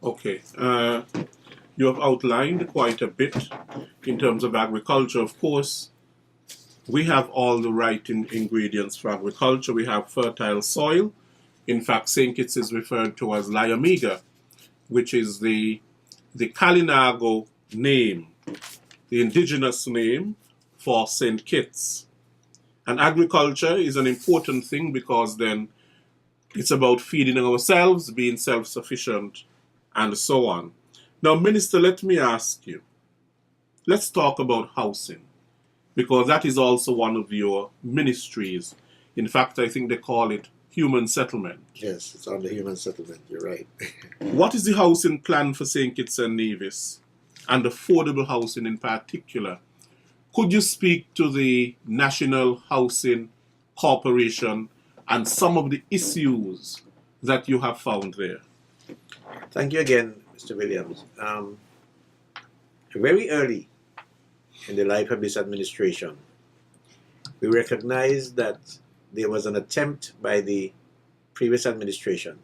Okay. You have outlined quite a bit in terms of agriculture. Of course, we have all the right ingredients for agriculture. We have fertile soil. In fact, St. Kitts is referred to as Lyomega, which is the Kalinago name, the indigenous name for St. Kitts. And agriculture is an important thing because then it's about feeding ourselves, being self sufficient, and so on. Now, Minister, let me ask you, let's talk about housing because that is also one of your ministries. In fact, I think they call it human settlement. Yes, it's on the human settlement. You're right. What is the housing plan for St. Kitts and Nevis and affordable housing in particular? Could you speak to the National Housing Corporation and some of the issues that you have found there? Thank you again, Mr. Williams. Very early in the life of this administration, we recognized that there was an attempt by the previous administration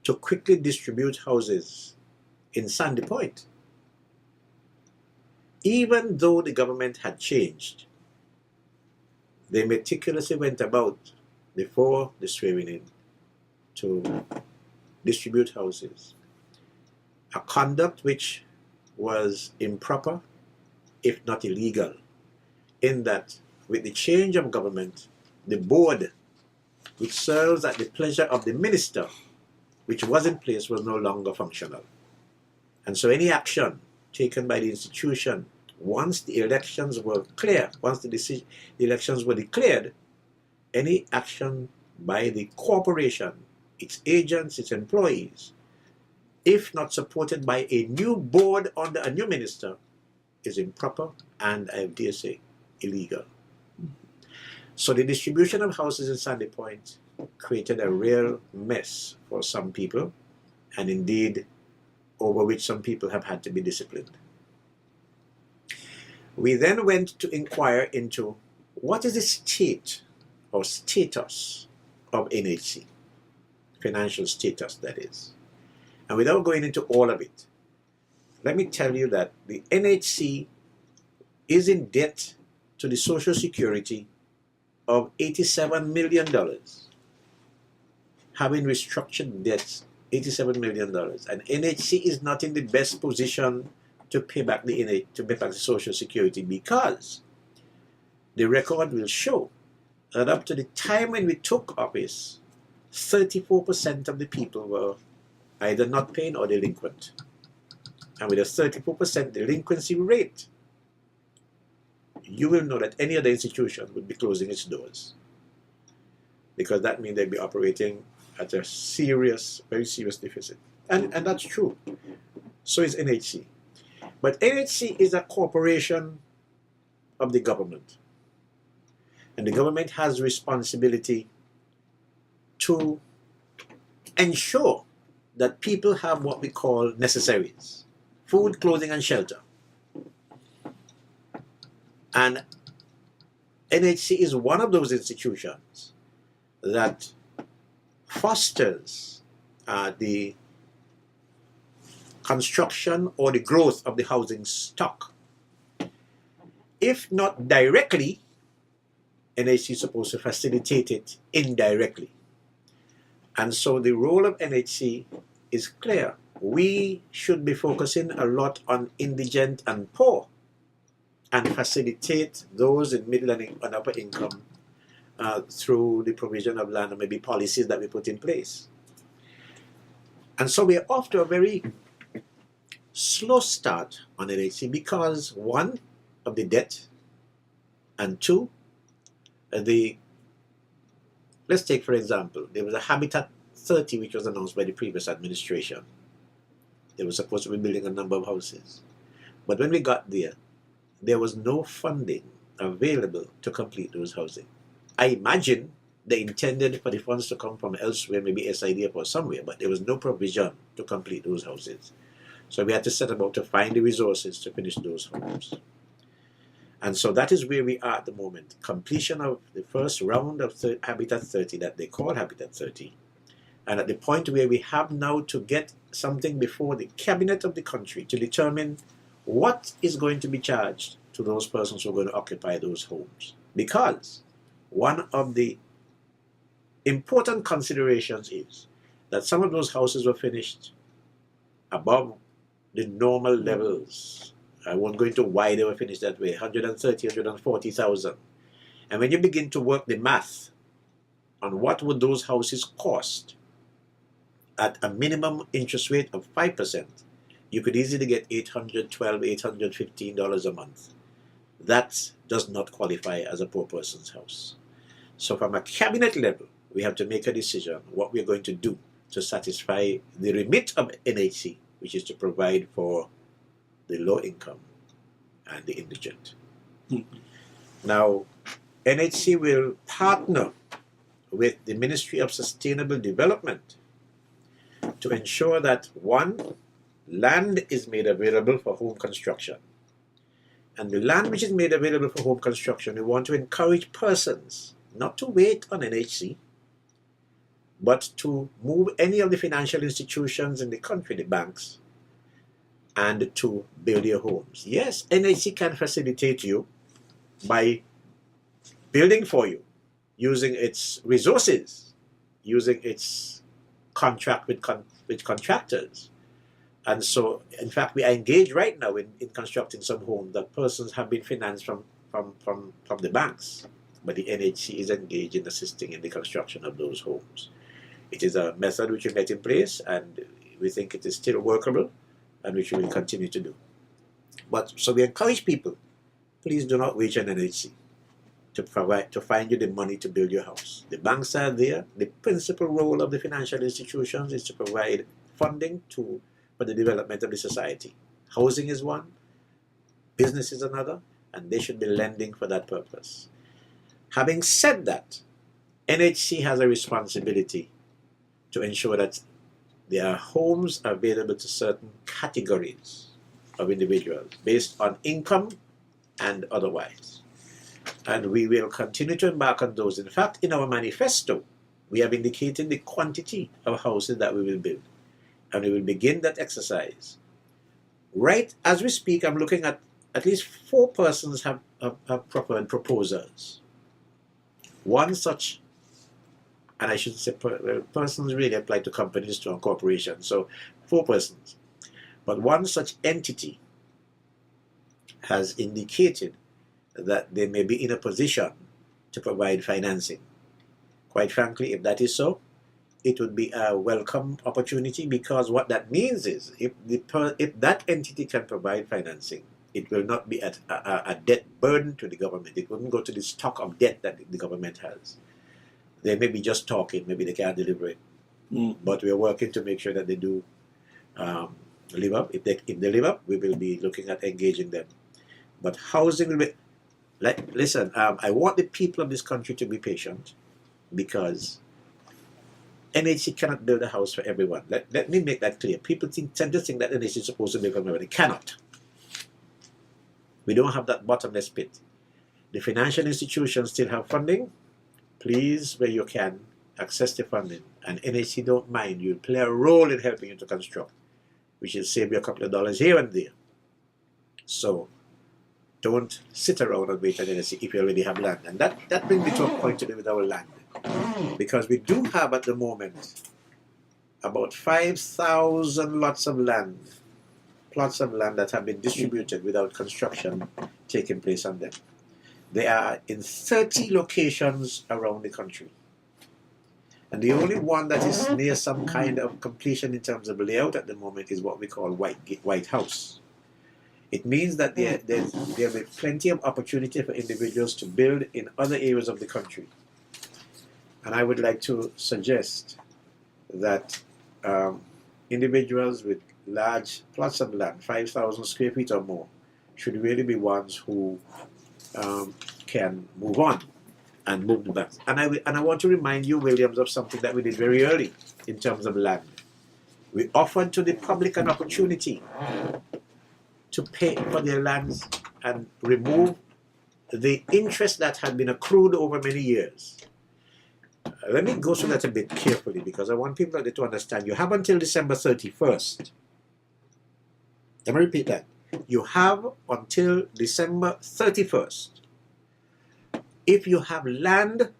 to quickly distribute houses in Sandy Point. Even though the government had changed, they meticulously went about before the swearing in to distribute houses. A conduct which was improper, if not illegal, in that with the change of government, the board, which serves at the pleasure of the minister, which was in place, was no longer functional. And so any action taken by the institution, once the elections were clear, once the elections were declared, any action by the corporation, its agents, its employees, if not supported by a new board under a new minister, is improper and, I dare say, illegal. So the distribution of houses in Sandy Point created a real mess for some people, and indeed over which some people have had to be disciplined. We then went to inquire into what is the state or status of NHC, financial status that is. And without going into all of it, let me tell you that the NHC is in debt to the Social Security of $87 million, having restructured debts, $87 million. And NHC is not in the best position to pay back the Social Security because the record will show that up to the time when we took office, 34% of the people were either not paying or delinquent. And with a 34% delinquency rate, you will know that any other institution would be closing its doors, because that means they'd be operating at a serious, very serious deficit. And that's true. So is NHC. But NHC is a corporation of the government. And the government has responsibility to ensure that people have what we call necessaries: food, clothing, and shelter. And NHC is one of those institutions that fosters the construction or the growth of the housing stock. If not directly, NHC is supposed to facilitate it indirectly. And so the role of NHC is clear. We should be focusing a lot on indigent and poor and facilitate those in middle and upper income through the provision of land and maybe policies that we put in place. And so we're off to a very slow start on NHC because, one, of the debt, and two, let's take for example, there was a Habitat 30 which was announced by the previous administration. They were supposed to be building a number of houses. But when we got there was no funding available to complete those housing. I imagine they intended for the funds to come from elsewhere, maybe SIDF or somewhere, but there was no provision to complete those houses. So we had to set about to find the resources to finish those homes. And so that is where we are at the moment. Completion of the first round of Habitat 30 that they call Habitat 30. And at the point where we have now to get something before the cabinet of the country to determine what is going to be charged to those persons who are going to occupy those homes. Because one of the important considerations is that some of those houses were finished above the normal levels. I won't go into why they were finished that way, 130, 140,000. And when you begin to work the math on what would those houses cost at a minimum interest rate of 5%, you could easily get $812, $815 a month. That does not qualify as a poor person's house. So from a cabinet level, we have to make a decision what we're going to do to satisfy the remit of NHC, which is to provide for the low income and the indigent. Now, NHC will partner with the Ministry of Sustainable Development to ensure that, one, land is made available for home construction. And the land which is made available for home construction, we want to encourage persons not to wait on NHC, but to move any of the financial institutions in the country, the banks, and to build your homes. Yes, NHC can facilitate you by building for you, using its resources, using its contract with contractors. And so, in fact, we are engaged right now in constructing some homes that persons have been financed from the banks. But the NHC is engaged in assisting in the construction of those homes. It is a method which we met in place, and we think it is still workable, and which we will continue to do. But so we encourage people, please do not wait on NHC to find you the money to build your house. The banks are there. The principal role of the financial institutions is to provide funding for the development of the society. Housing is one, business is another, and they should be lending for that purpose. Having said that, NHC has a responsibility to ensure that there are homes available to certain categories of individuals based on income and otherwise. And we will continue to embark on those. In fact, in our manifesto, we have indicated the quantity of houses that we will build. And we will begin that exercise. Right as we speak, I'm looking at least 4 persons have preferred proposals. One such, and I should say persons really apply to companies, to corporations, so 4 persons. But one such entity has indicated that they may be in a position to provide financing. Quite frankly, if that is so, it would be a welcome opportunity, because what that means is if that entity can provide financing, it will not be a debt burden to the government. It wouldn't go to the stock of debt that the government has. They may be just talking, maybe they can't deliver it. But we are working to make sure that they do live up. If they live up, we will be looking at engaging them. But housing will be, listen, I want the people of this country to be patient, because NHC cannot build a house for everyone. Let me make that clear. People tend to think that NHC is supposed to build for everyone. It cannot. We don't have that bottomless pit. The financial institutions still have funding. Please, where you can, access the funding. And NHC don't mind. You'll play a role in helping you to construct, which will save you a couple of dollars here and there. So don't sit around and wait on NHC if you already have land. And that brings me to a point to do with our land. Because we do have at the moment about 5,000 plots of land that have been distributed without construction taking place on them. They are in 30 locations around the country. And the only one that is near some kind of completion in terms of layout at the moment is what we call White House. It means that there will be plenty of opportunity for individuals to build in other areas of the country. And I would like to suggest that individuals with large plots of land, 5,000 square feet or more, should really be ones who can move on and move the banks. And I want to remind you, Williams, of something that we did very early in terms of land. We offered to the public an opportunity to pay for their lands and remove the interest that had been accrued over many years. let me go through that a bit carefully because I want people to understand. You have until December 31st. Let me repeat that. You have until December 31st. If you have land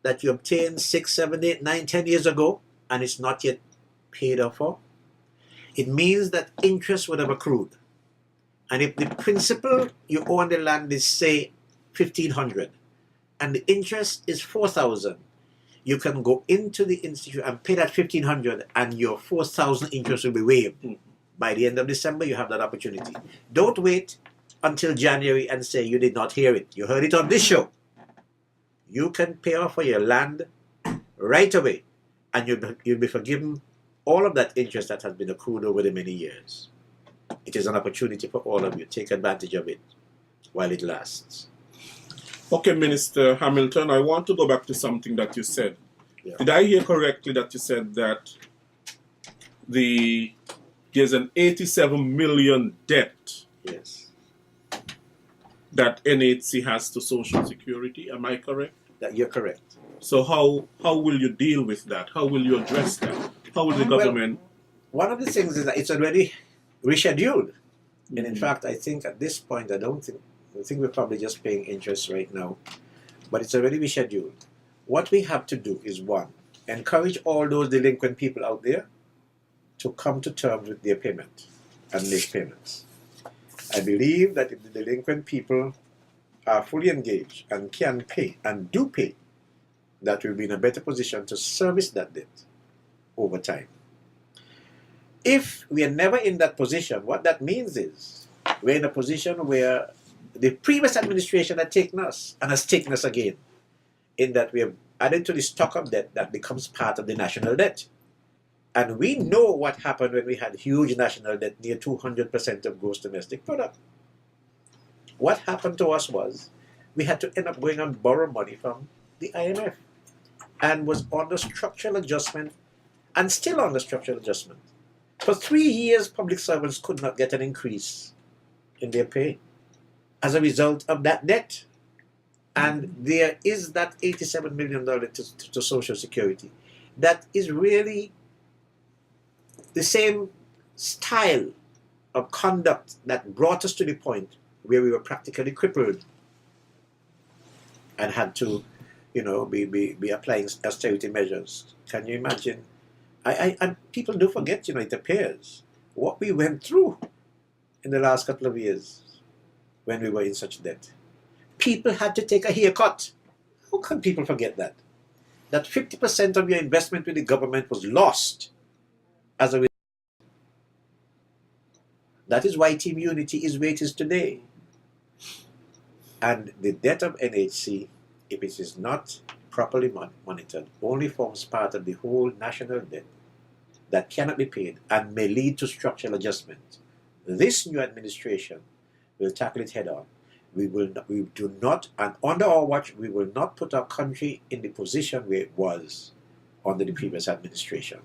that you obtained 6, 7, 8, 9, 10 years ago and it's not yet paid off for, it means that interest would have accrued. And if the principal you owe on the land is, say, 1,500 and the interest is 4,000, you can go into the institute and pay that 1,500 and your 4,000 interest will be waived. By the end of December, you have that opportunity. Don't wait until January and say you did not hear it. You heard it on this show. You can pay off for your land right away and you'll be forgiven all of that interest that has been accrued over the many years. It is an opportunity for all of you. Take advantage of it while it lasts. Okay, Minister Hamilton, I want to go back to something that you said. Yeah. Did I hear correctly that you said that there's an 87 million debt Yes. that NHC has to Social Security? Am I correct? That you're correct. So how will you deal with that? How will you address that? How will the government... One of the things is that it's already rescheduled. And in fact, I think at this point, I think we're probably just paying interest right now. But it's already rescheduled. What we have to do is, one, encourage all those delinquent people out there to come to terms with their payment and make payments. I believe that if the delinquent people are fully engaged and can pay and do pay, that we'll be in a better position to service that debt over time. If we are never in that position, what that means is we're in a position where the previous administration had taken us and has taken us again, in that we have added to the stock of debt that becomes part of the national debt. And we know what happened when we had huge national debt, near 200% of gross domestic product. What happened to us was we had to end up going and borrow money from the IMF and was under structural adjustment and still under structural adjustment. For 3 years, public servants could not get an increase in their pay as a result of that debt. And there is that $87 million to Social Security. That is really the same style of conduct that brought us to the point where we were practically crippled and had to, be applying austerity measures. Can you imagine? And people do forget, it appears, what we went through in the last couple of years when we were in such debt. People had to take a haircut. How can people forget that? That 50% of your investment with the government was lost as a result. That is why Team Unity is where it is today. And the debt of NHC, if it is not properly monitored, only forms part of the whole national debt that cannot be paid and may lead to structural adjustment. This new administration will tackle it head on. We do not, and under our watch, we will not put our country in the position where it was under the previous administration.